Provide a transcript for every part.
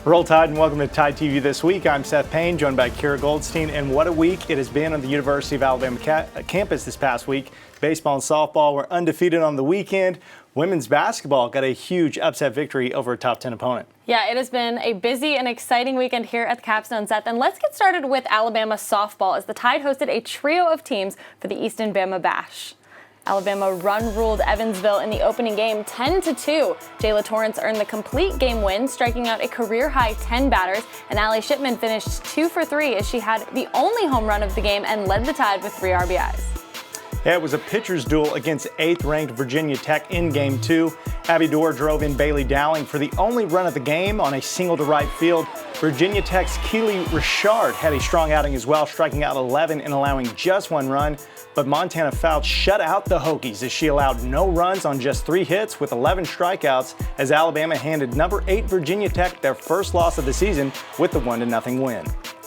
Roll Tide and welcome to Tide TV this week. I'm Seth Payne, joined by Kira Goldstein, and what a week it has been on the University of Alabama campus this past week. Baseball and softball were undefeated on the weekend. Women's basketball got a huge upset victory over a top 10 opponent. Yeah, it has been a busy and exciting weekend here at the Capstone, Seth. And let's get started with Alabama softball as the Tide hosted a trio of teams for the Eastern Bama Bash. Alabama run-ruled Evansville in the opening game 10-2. Jayla Torrance earned the complete game win, striking out a career-high 10 batters, and Allie Shipman finished 2 for 3 as she had the only home run of the game and led the Tide with 3 RBIs. Yeah, it was a pitcher's duel against 8th-ranked Virginia Tech in Game 2. Abby Dorr drove in Bailey Dowling for the only run of the game on a single to right field. Virginia Tech's Keely Richard had a strong outing as well, striking out 11 and allowing just 1 run. But Montana Fouts shut out the Hokies as she allowed no runs on just 3 hits with 11 strikeouts as Alabama handed number 8 Virginia Tech their first loss of the season with the 1-0 win.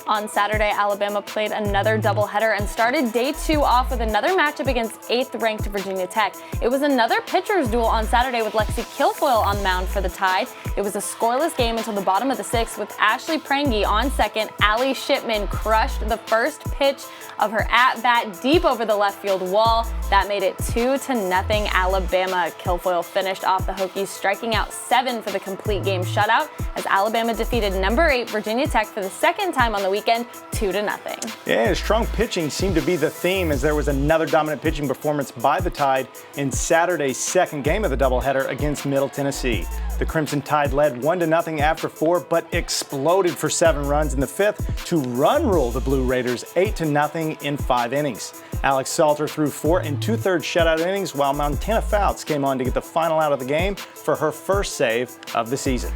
On Saturday, Alabama played another doubleheader and started day 2 off with another matchup against 8th-ranked Virginia Tech. It was another pitcher's duel on Saturday with Lexi Kilfoyle on the mound for the Tide. It was a scoreless game until the bottom of the 6th with Ashley Prange on second. Allie Shipman crushed the first pitch of her at-bat deep over the left field wall. That made it 2-0 Alabama. Kilfoyle finished off the Hokies, striking out 7 for the complete game shutout as Alabama defeated number 8 Virginia Tech for the second time on the weekend, 2-0. Yeah, strong pitching seemed to be the theme as there was another dominant pitching performance by the Tide in Saturday's second game of the doubleheader against Middle Tennessee. The Crimson Tide led 1-0 after 4, but exploded for 7 runs in the 5th to run-rule the Blue Raiders 8-0 in 5 innings. Alex Salter threw 4 2/3 shutout innings, while Montana Fouts came on to get the final out of the game for her first save of the season.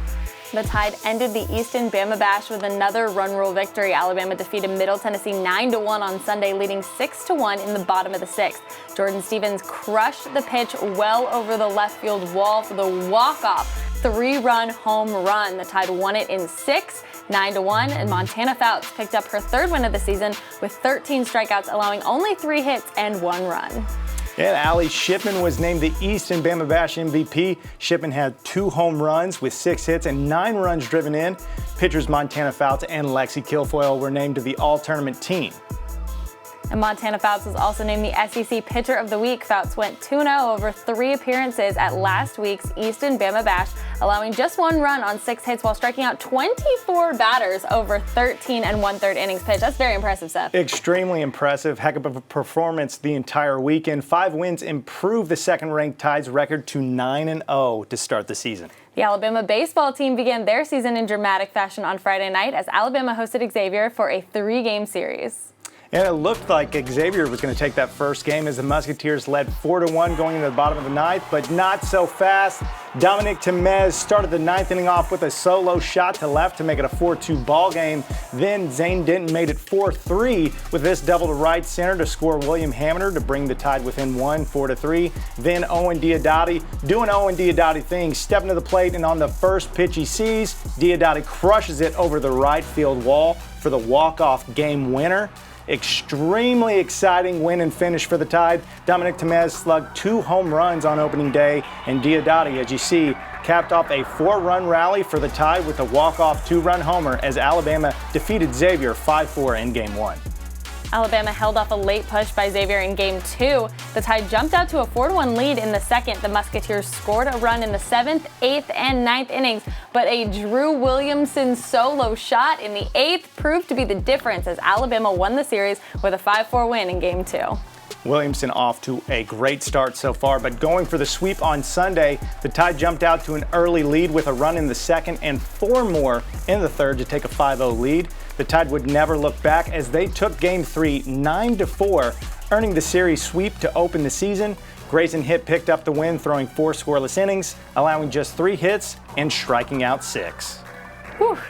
The Tide ended the Eastern Bama Bash with another run rule victory. Alabama defeated Middle Tennessee 9-1 on Sunday, leading 6-1 in the bottom of the 6th. Jordan Stevens crushed the pitch well over the left field wall for the walk-off 3-run home run. The Tide won it in 6, 9-1, and Montana Fouts picked up her 3rd win of the season with 13 strikeouts, allowing only 3 hits and 1 run. And Allie Shipman was named the Eastern Bama Bash MVP. Shipman had 2 home runs with 6 hits and 9 runs driven in. Pitchers Montana Fouts and Lexi Kilfoyle were named to the All-Tournament team. And Montana Fouts was also named the SEC Pitcher of the Week. Fouts went 2-0 over 3 appearances at last week's Eastern Bama Bash, allowing just 1 run on 6 hits while striking out 24 batters over 13 1/3 innings pitched. That's very impressive, Seth. Extremely impressive. Heck of a performance the entire weekend. 5 wins improved the second-ranked Tide's record to 9-0 to start the season. The Alabama baseball team began their season in dramatic fashion on Friday night as Alabama hosted Xavier for a 3-game series. And it looked like Xavier was going to take that first game as the Musketeers led 4-1 going into the bottom of the 9th, but not so fast. Dominic Temez started the 9th inning off with a solo shot to left to make it a 4-2 ball game. Then Zane Denton made it 4-3 with this double to right center to score William Hamner to bring the Tide within 1, 4-3. Then Owen Diodati doing Owen Diodati things, stepping to the plate, and on the first pitch he sees, Diodati crushes it over the right field wall for the walk-off game winner. Extremely exciting win and finish for the Tide. Dominic Temez slugged 2 home runs on opening day, and Diodati, as you see, capped off a 4-run rally for the Tide with a walk-off 2-run homer as Alabama defeated Xavier 5-4 in Game 1. Alabama held off a late push by Xavier in Game 2. The Tide jumped out to a 4-1 lead in the 2nd. The Musketeers scored a run in the 7th, 8th, and 9th innings, but a Drew Williamson solo shot in the 8th proved to be the difference as Alabama won the series with a 5-4 win in Game 2. Williamson off to a great start so far, but going for the sweep on Sunday, the Tide jumped out to an early lead with a run in the 2nd and 4 more in the 3rd to take a 5-0 lead. The Tide would never look back as they took Game 3 9-4, earning the series sweep to open the season. Grayson Hitt picked up the win, throwing 4 scoreless innings, allowing just 3 hits and striking out 6.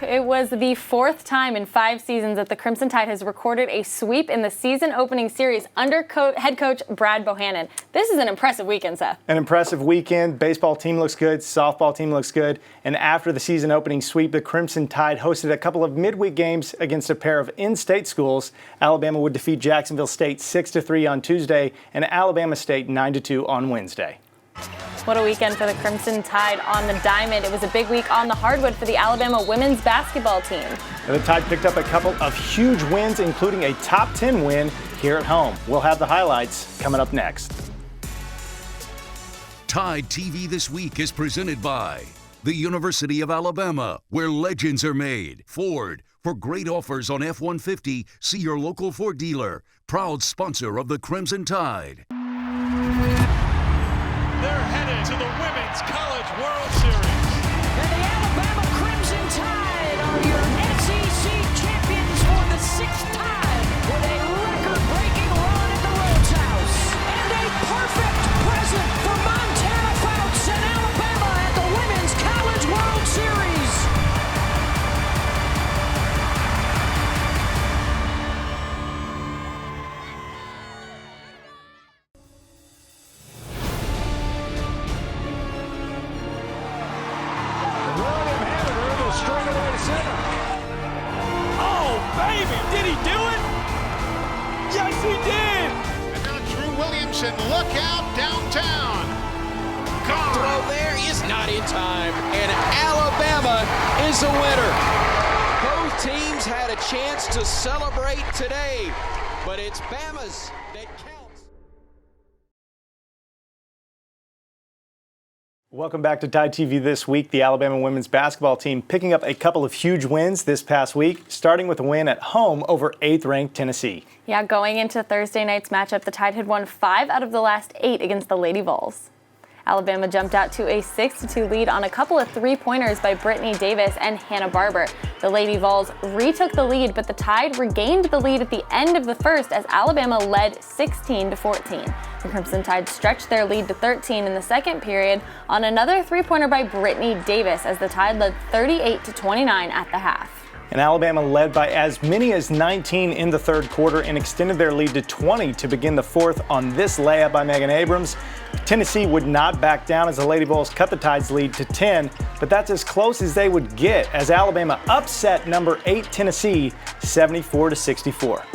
It was the 4th time in 5 seasons that the Crimson Tide has recorded a sweep in the season-opening series under head coach Brad Bohannon. This is an impressive weekend, Seth. An impressive weekend. Baseball team looks good. Softball team looks good. And after the season-opening sweep, the Crimson Tide hosted a couple of midweek games against a pair of in-state schools. Alabama would defeat Jacksonville State 6-3 on Tuesday and Alabama State 9-2 on Wednesday. What a weekend for the Crimson Tide on the diamond. It was a big week on the hardwood for the Alabama women's basketball team. And the Tide picked up a couple of huge wins, including a top 10 win here at home. We'll have the highlights coming up next. Tide TV This Week is presented by the University of Alabama, where legends are made. Ford, for great offers on F-150, see your local Ford dealer. Proud sponsor of the Crimson Tide. They're headed to the Women's College World Series. And the Alabama Crimson Tide are your SEC champions for the 6th time with a record-breaking run at the Rhodes House. And a perfect present for Montana Fouts and Alabama at the Women's College World Series. Oh, baby, did he do it? Yes, he did. And now Drew Williamson, look out downtown. Gone. Throw there is not in time, and Alabama is a winner. Both teams had a chance to celebrate today, but it's Bama's that counts. Welcome back to Tide TV This Week. The Alabama women's basketball team picking up a couple of huge wins this past week, starting with a win at home over 8th-ranked Tennessee. Yeah, going into Thursday night's matchup, the Tide had won 5 out of the last 8 against the Lady Vols. Alabama jumped out to a 6-2 lead on a couple of three-pointers by Brittany Davis and Hannah Barber. The Lady Vols retook the lead, but the Tide regained the lead at the end of the first as Alabama led 16-14. The Crimson Tide stretched their lead to 13 in the second period on another three-pointer by Brittany Davis as the Tide led 38-29 at the half. And Alabama led by as many as 19 in the third quarter and extended their lead to 20 to begin the fourth on this layup by Megan Abrams. Tennessee would not back down as the Lady Vols cut the Tide's lead to 10, but that's as close as they would get as Alabama upset number 8 Tennessee 74-64.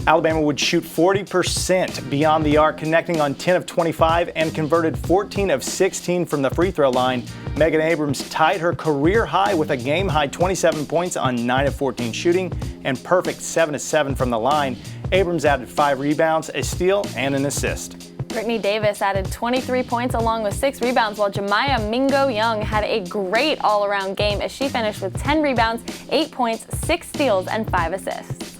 Alabama would shoot 40% beyond the arc, connecting on 10 of 25 and converted 14 of 16 from the free throw line. Megan Abrams tied her career high with a game-high 27 points on 9 of 14 shooting and perfect 7 of 7 from the line. Abrams added 5 rebounds, a steal, and an assist. Brittany Davis added 23 points along with 6 rebounds, while Jemiah Mingo Young had a great all-around game as she finished with 10 rebounds, 8 points, 6 steals, and 5 assists.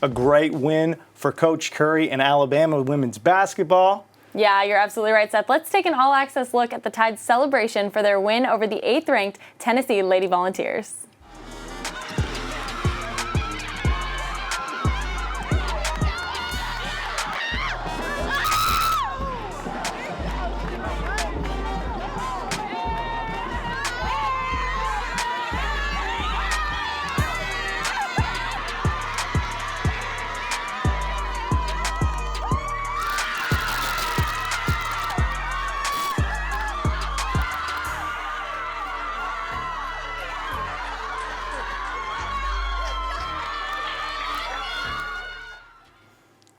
A great win for Coach Curry and Alabama women's basketball. Yeah, you're absolutely right, Seth. Let's take an all-access look at the Tide's celebration for their win over the 8th-ranked Tennessee Lady Volunteers.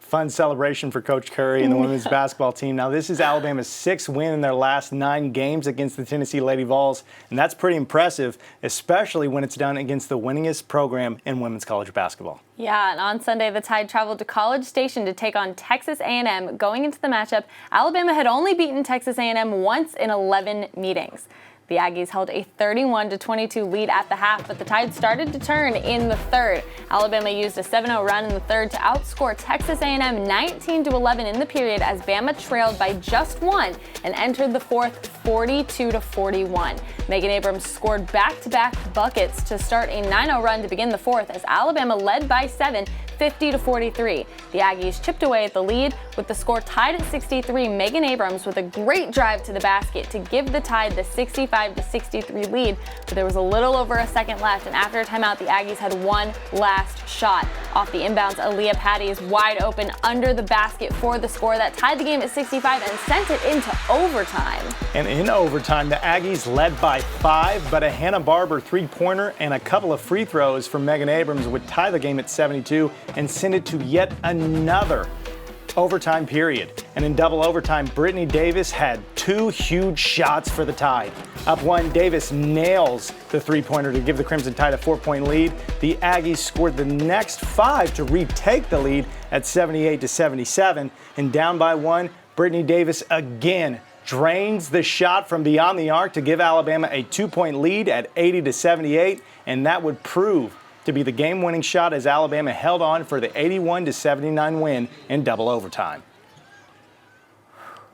Fun celebration for Coach Curry and the women's basketball team. Now, this is Alabama's 6th win in their last 9 games against the Tennessee Lady Vols, and that's pretty impressive, especially when it's done against the winningest program in women's college basketball. Yeah, and on Sunday, the Tide traveled to College Station to take on Texas A&M. Going into the matchup, Alabama had only beaten Texas A&M once in 11 meetings. The Aggies held a 31-22 lead at the half, but the Tide started to turn in the third. Alabama used a 7-0 run in the third to outscore Texas A&M 19-11 in the period as Bama trailed by just 1 and entered the fourth 42-41. Megan Abrams scored back-to-back buckets to start a 9-0 run to begin the fourth as Alabama led by 7, 50-43. The Aggies chipped away at the lead with the score tied at 63. Megan Abrams with a great drive to the basket to give the Tide the 65-63 lead, but there was a little over a second left, and after a timeout, the Aggies had one last shot. Off the inbounds, Aaliyah Patty is wide open under the basket for the score that tied the game at 65 and sent it into overtime. And in overtime, the Aggies led by 5, but a Hannah Barber three-pointer and a couple of free throws from Megan Abrams would tie the game at 72 and send it to yet another overtime period. And in double overtime, Brittany Davis had 2 huge shots for the Tide. Up 1, Davis nails the three-pointer to give the Crimson Tide a 4-point lead. The Aggies scored the next 5 to retake the lead at 78-77. And down by 1, Brittany Davis again drains the shot from beyond the arc to give Alabama a 2-point lead at 80-78, and that would prove to be the game-winning shot as Alabama held on for the 81-79 win in double overtime.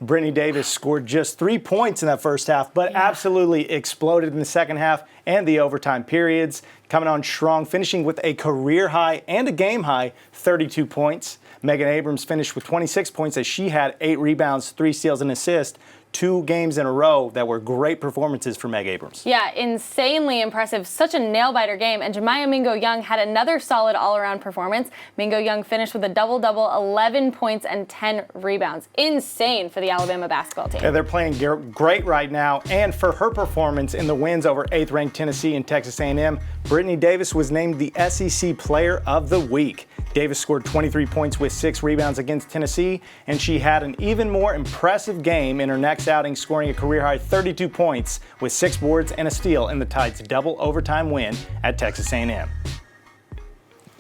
Brittany Davis scored just 3 points in that first half, but absolutely exploded in the second half and the overtime periods, coming on strong, finishing with a career high and a game high 32 points. Megan Abrams finished with 26 points as she had 8 rebounds, 3 steals, and assists. 2 games in a row that were great performances for Meg Abrams. Yeah, insanely impressive. Such a nail-biter game. And Jemiah Mingo-Young had another solid all-around performance. Mingo-Young finished with a double-double, 11 points and 10 rebounds. Insane for the Alabama basketball team. Yeah, they're playing great right now. And for her performance in the wins over 8th-ranked Tennessee and Texas A&M, Brittany Davis was named the SEC Player of the Week. Davis scored 23 points with 6 rebounds against Tennessee, and she had an even more impressive game in her next outing, scoring a career-high 32 points with 6 boards and a steal in the Tide's double overtime win at Texas A&M.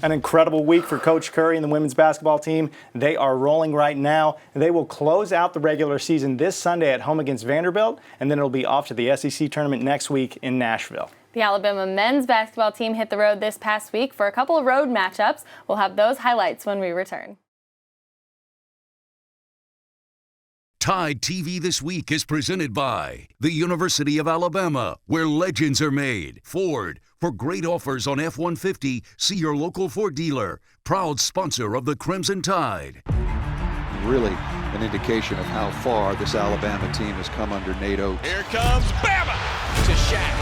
An incredible week for Coach Curry and the women's basketball team. They are rolling right now. They will close out the regular season this Sunday at home against Vanderbilt, and then it'll be off to the SEC tournament next week in Nashville. The Alabama men's basketball team hit the road this past week for a couple of road matchups. We'll have those highlights when we return. TideTV This Week is presented by the University of Alabama, where legends are made. Ford, for great offers on F-150, see your local Ford dealer. Proud sponsor of the Crimson Tide. Really an indication of how far this Alabama team has come under Nate Oates. Here comes Bama to Shaq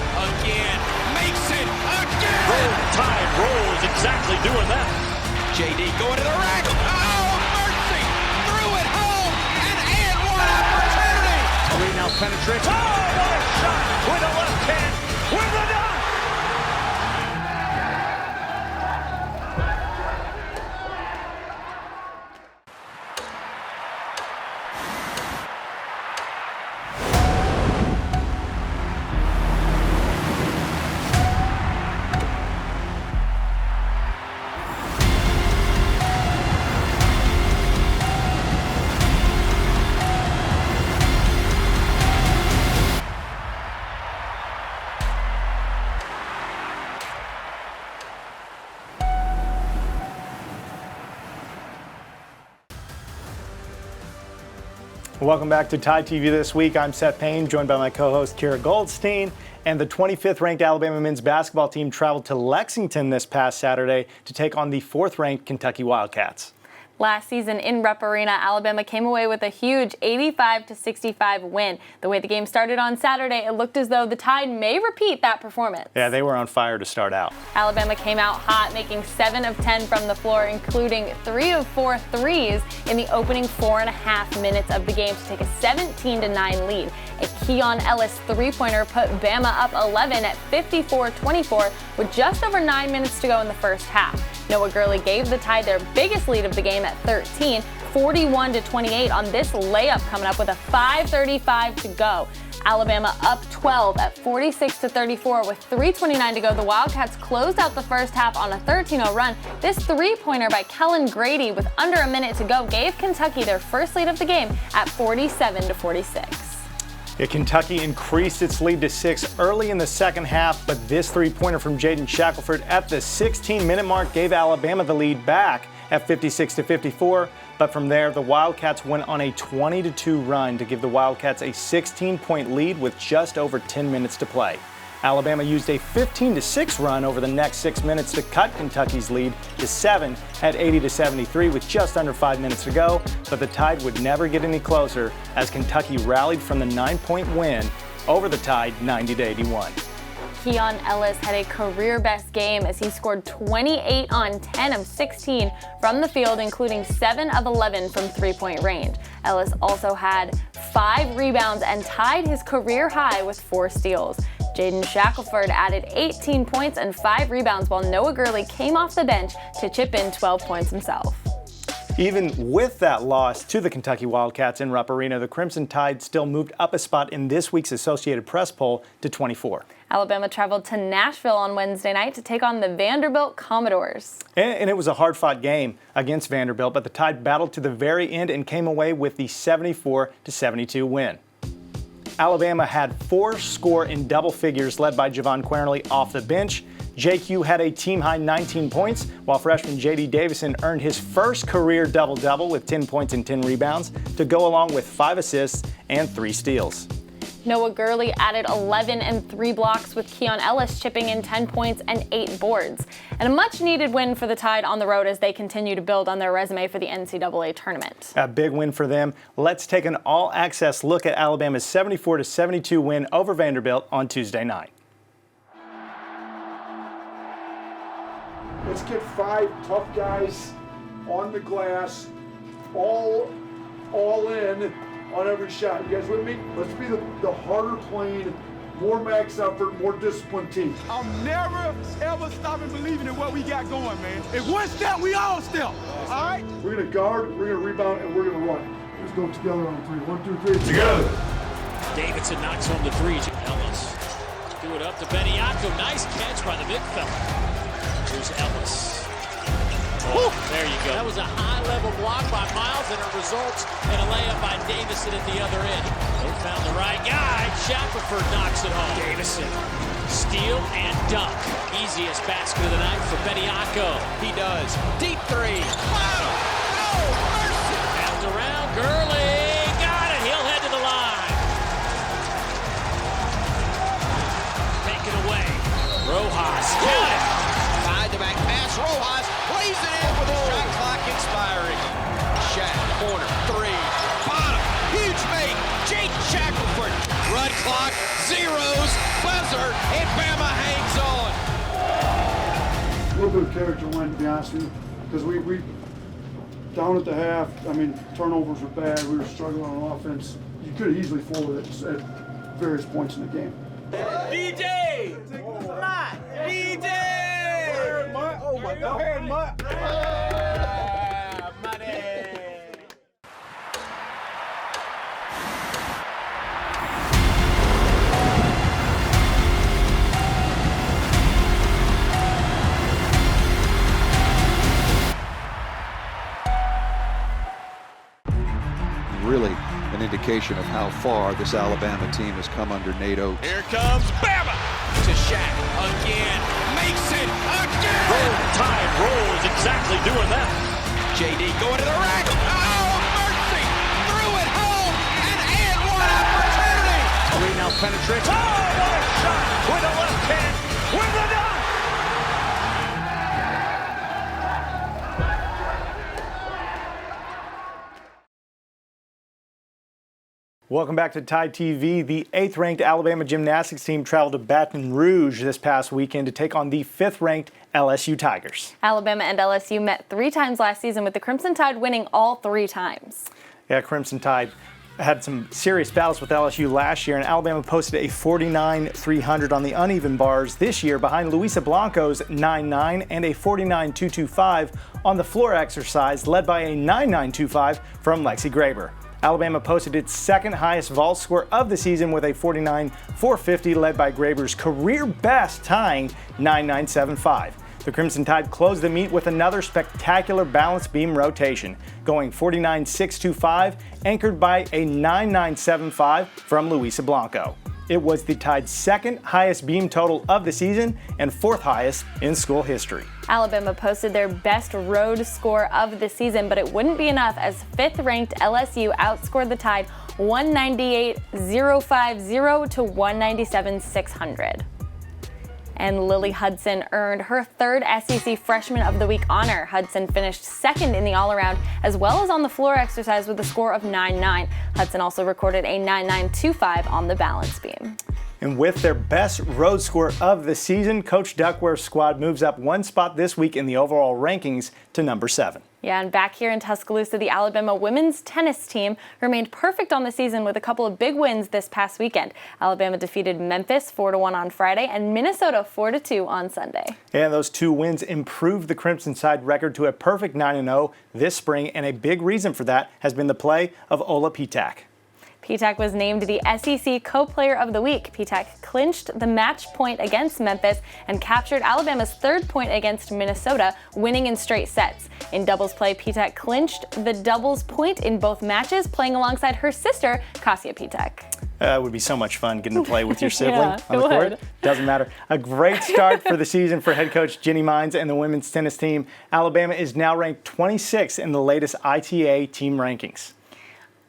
again. Makes it again. The Tide rolls exactly doing that. JD going to the rack. Oh, mercy. Threw it home. And what opportunity. Three now penetrates. Oh, what a shot with the left hand. With the dunk. Welcome back to TideTV This Week. I'm Seth Payne, joined by my co-host Kara Goldstein. And the 25th ranked Alabama men's basketball team traveled to Lexington this past Saturday to take on the 4th ranked Kentucky Wildcats. Last season in Rupp Arena, Alabama came away with a huge 85-65 win. The way the game started on Saturday, it looked as though the Tide may repeat that performance. Yeah, they were on fire to start out. Alabama came out hot, making 7 of 10 from the floor, including 3 of 4 threes in the opening 4.5 minutes of the game to take a 17-9 lead. A Keon Ellis three-pointer put Bama up 11 at 54-24 with just over 9 minutes to go in the first half. Noah Gurley gave the Tide their biggest lead of the game at 13, 41-28 on this layup coming up with a 5:35 to go. Alabama up 12 at 46-34 with 3:29 to go. The Wildcats closed out the first half on a 13-0 run. This three-pointer by Kellen Grady with under a minute to go gave Kentucky their first lead of the game at 47-46. Yeah, Kentucky increased its lead to 6 early in the second half, but this three-pointer from Jaden Shackelford at the 16-minute mark gave Alabama the lead back at 56-54. But from there, the Wildcats went on a 20-2 run to give the Wildcats a 16-point lead with just over 10 minutes to play. Alabama used a 15-6 run over the next 6 minutes to cut Kentucky's lead to 7 at 80-73 with just under 5 minutes to go, but the Tide would never get any closer as Kentucky rallied from the 9-point win over the Tide 90-81. Keon Ellis had a career-best game as he scored 28 on 10 of 16 from the field, including 7 of 11 from three-point range. Ellis also had 5 rebounds and tied his career high with 4 steals. Jaden Shackelford added 18 points and 5 rebounds while Noah Gurley came off the bench to chip in 12 points himself. Even with that loss to the Kentucky Wildcats in Rupp Arena, the Crimson Tide still moved up a spot in this week's Associated Press poll to 24. Alabama traveled to Nashville on Wednesday night to take on the Vanderbilt Commodores. And it was a hard-fought game against Vanderbilt, but the Tide battled to the very end and came away with the 74-72 win. Alabama had 4 score in double figures, led by Javon Quernerly off the bench. JQ had a team-high 19 points, while freshman J.D. Davison earned his first career double-double with 10 points and 10 rebounds to go along with 5 assists and 3 steals. Noah Gurley added 11 and 3 blocks, with Keon Ellis chipping in 10 points and 8 boards. And a much-needed win for the Tide on the road as they continue to build on their resume for the NCAA tournament. A big win for them. Let's take an all-access look at Alabama's 74-72 win over Vanderbilt on Tuesday night. Let's get 5 tough guys on the glass, all in on every shot. You guys with me? Let's be the harder playing, more max effort, more disciplined team. I'm never, ever stopping believing in what we got going, man. If one step, we all step. All right? We're going to guard, we're going to rebound, and we're going to run. Let's go together on 3. 1, 2, 3. Together. Davidson knocks home the 3. Ellis. Do it up to Beniaco. Nice catch by the big fella. Here's Ellis. Oh, there you go. That was a high-level block by Miles, and it results in a layup by Davison at the other end. They found the right guy. Shackelford knocks it home. Davison, steal and dunk. Easiest basket of the night for Beniaco. He does. Deep 3. Bottom. Oh, mercy. Passed around. Gurley. Got it. He'll head to the line. Take it away. Rojas. Got it. Back pass, Rojas plays it in with the shot clock expiring. Shaq, corner, 3, bottom, huge make, Jake Shackelford. Run clock, zeros, buzzer, and Bama hangs on. A little bit of character win, to be honest with you, because we down at the half, I mean, turnovers were bad, we were struggling on offense. You could have easily folded it at various points in the game. DJ! Come on! DJ! Oh my God! Money! Really an indication of how far this Alabama team has come under NATO. Here comes Bama to Shaq again. Makes it again. Tide rolls, exactly doing that. JD going to the rack. Oh, mercy. Threw it home. And one opportunity. Three now penetrates. Oh, what a shot with the left hand. With the dunk. Welcome back to TideTV. The 8th-ranked Alabama gymnastics team traveled to Baton Rouge this past weekend to take on the 5th-ranked LSU Tigers. Alabama and LSU met 3 times last season, with the Crimson Tide winning all 3 times. Yeah, Crimson Tide had some serious battles with LSU last year, and Alabama posted a 49-300 on the uneven bars this year behind Luisa Blanco's 9-9 and a 49-225 on the floor exercise, led by a 9-9-25 from Lexi Graber. Alabama posted its 2nd highest vault score of the season with a 49-450, led by Graber's career best tying 9-9-7-5. The Crimson Tide closed the meet with another spectacular balance beam rotation, going 49-625, anchored by a 9-9-7-5 from Luisa Blanco. It was the Tide's 2nd highest beam total of the season and 4th highest in school history. Alabama posted their best road score of the season, but it wouldn't be enough as 5th-ranked LSU outscored the Tide 198-050 to 197-600. And Lily Hudson earned her 3rd SEC Freshman of the Week honor. Hudson finished 2nd in the all-around, as well as on the floor exercise with a score of 9-9. Hudson also recorded a 9-9-25 on the balance beam. And with their best road score of the season, Coach Duckworth's squad moves up one spot this week in the overall rankings to number 7. Yeah, and back here in Tuscaloosa, the Alabama women's tennis team remained perfect on the season with a couple of big wins this past weekend. Alabama defeated Memphis 4-1 on Friday and Minnesota 4-2 on Sunday. And those 2 wins improved the Crimson Tide record to a perfect 9-0 this spring, and a big reason for that has been the play of Ola Pitak. Pitak was named the SEC Co-Player of the Week. Pitak clinched the match point against Memphis and captured Alabama's 3rd point against Minnesota, winning in straight sets. In doubles play, Pitak clinched the doubles point in both matches, playing alongside her sister, Kasia Pitak. It would be so much fun getting to play with your sibling Yeah, on the court. would. Doesn't matter. A great start for the season for head coach Jenny Mines and the women's tennis team. Alabama is now ranked 26th in the latest ITA team rankings.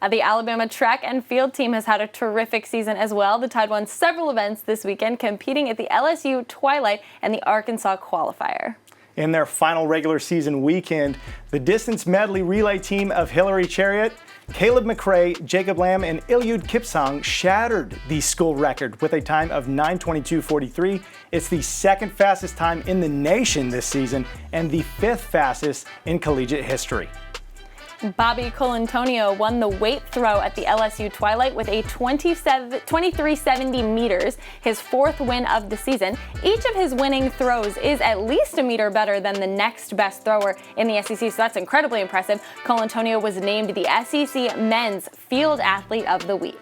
The Alabama track and field team has had a terrific season as well. The Tide won several events this weekend, competing at the LSU Twilight and the Arkansas Qualifier. In their final regular season weekend, the distance medley relay team of Hillary Chariot, Caleb McRae, Jacob Lamb, and Ilyud Kipsang shattered the school record with a time of 9:22.43. It's the 2nd fastest time in the nation this season and the 5th fastest in collegiate history. Bobby Colantonio won the weight throw at the LSU Twilight with a 2370 meters, his 4th win of the season. Each of his winning throws is at least a meter better than the next best thrower in the SEC, so that's incredibly impressive. Colantonio was named the SEC Men's Field Athlete of the Week.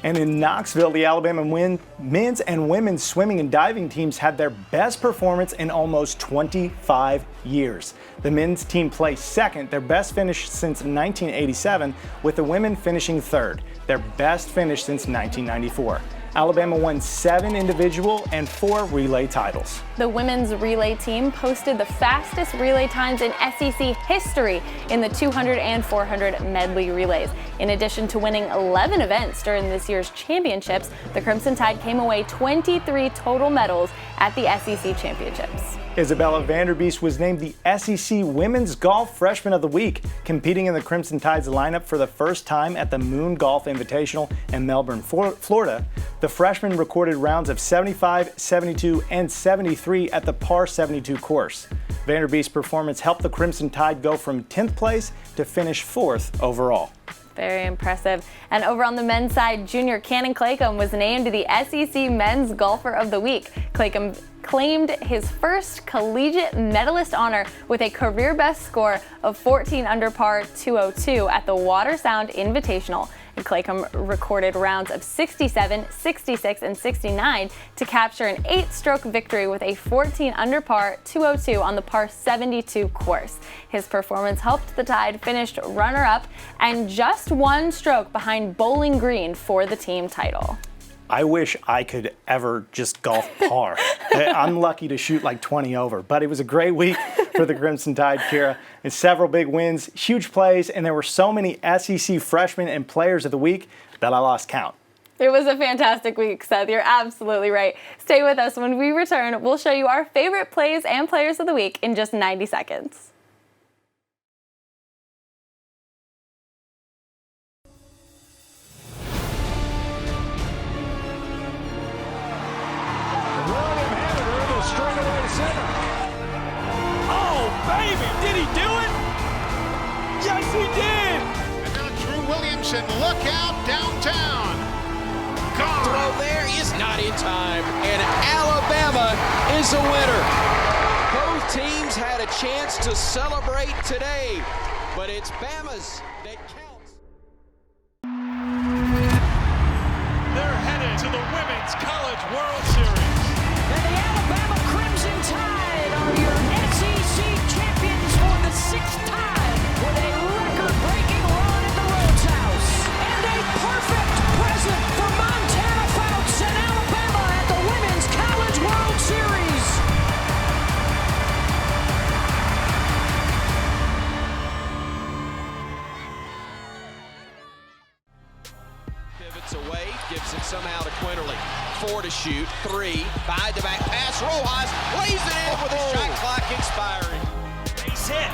And in Knoxville, the Alabama men's and women's swimming and diving teams had their best performance in almost 25 years. The men's team placed 2nd, their best finish since 1987, with the women finishing 3rd, their best finish since 1994. Alabama won 7 individual and 4 relay titles. The women's relay team posted the fastest relay times in SEC history in the 200 and 400 medley relays. In addition to winning 11 events during this year's championships, the Crimson Tide came away 23 total medals at the SEC championships. Isabella Vanderbilt was named the SEC Women's Golf Freshman of the Week, competing in the Crimson Tide's lineup for the first time at the Moon Golf Invitational in Melbourne, Florida. The freshman recorded rounds of 75, 72, and 73 at the par 72 course. Vanderbilt's performance helped the Crimson Tide go from 10th place to finish 4th overall. Very impressive. And over on the men's side, junior Cannon Claycomb was named the SEC Men's Golfer of the Week. Claycomb claimed his first collegiate medalist honor with a career best score of 14 under par 202 at the Water Sound Invitational. And Claycomb recorded rounds of 67, 66, and 69 to capture an 8-stroke victory with a 14 under par 202 on the par 72 course. His performance helped the Tide finish runner-up and just 1 stroke behind Bowling Green for the team title. I wish I could ever just golf par. I'm lucky to shoot like 20 over, but it was a great week for the Crimson Tide, Kira. And several big wins, huge plays, and there were so many SEC freshmen and players of the week that I lost count. It was a fantastic week, Seth. You're absolutely right. Stay with us. When we return, we'll show you our favorite plays and players of the week in just 90 seconds. Did he do it? Yes, he did! And now Drew Williamson, look out downtown. Gone. Throw there is not in time, and Alabama is a winner. Both teams had a chance to celebrate today, but it's Bama's that counts. They're headed to the Women's College World Series. And the Alabama Crimson Tide are your SEC champions for the 6th time with a record-breaking run at the Rhodes House. And a perfect present for Montana Fouts and Alabama at the Women's College World Series. Pivots away, gives it somehow to Quinterly. 4 to shoot, 3, behind the back pass, Rojas lays it in with the shot clock expiring. Base hit.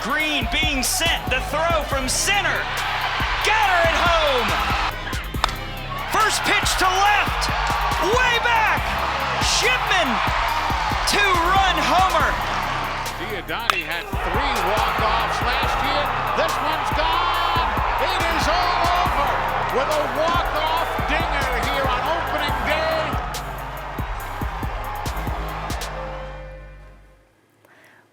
Green being sent, the throw from center. Got her at home. For First pitch to left. Way back. Shipman. Two-run homer. Giudice had 3 walk-offs last year. This one's gone. It is all over with a walk-off dinger here on opening day.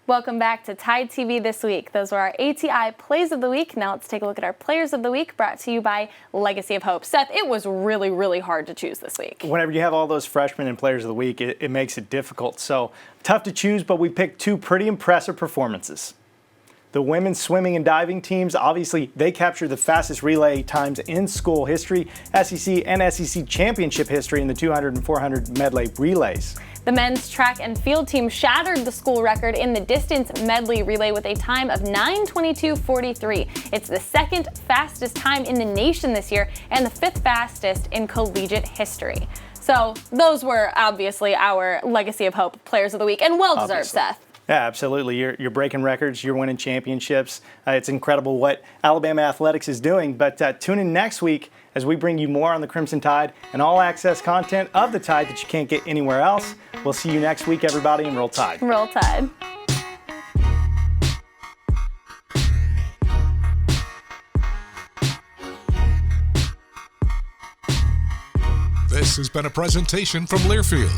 Welcome back to Tide TV This Week. Those were our ATI Plays of the Week. Now let's take a look at our Players of the Week, brought to you by Legacy of Hope. Seth, it was really, really hard to choose this week. Whenever you have all those freshmen and Players of the Week, it makes it difficult. So tough to choose, but we picked 2 pretty impressive performances. The women's swimming and diving teams, obviously, they captured the fastest relay times in school history, SEC and SEC championship history in the 200 and 400 medley relays. The men's track and field team shattered the school record in the distance medley relay with a time of 9:22:43. It's the 2nd fastest time in the nation this year and the 5th fastest in collegiate history. So those were obviously our Legacy of Hope Players of the Week, and well-deserved, Seth. Yeah, absolutely. You're breaking records. You're winning championships. It's incredible what Alabama athletics is doing. But tune in next week as we bring you more on the Crimson Tide and all-access content of the Tide that you can't get anywhere else. We'll see you next week, everybody, and Roll Tide. Roll Tide. This has been a presentation from Learfield,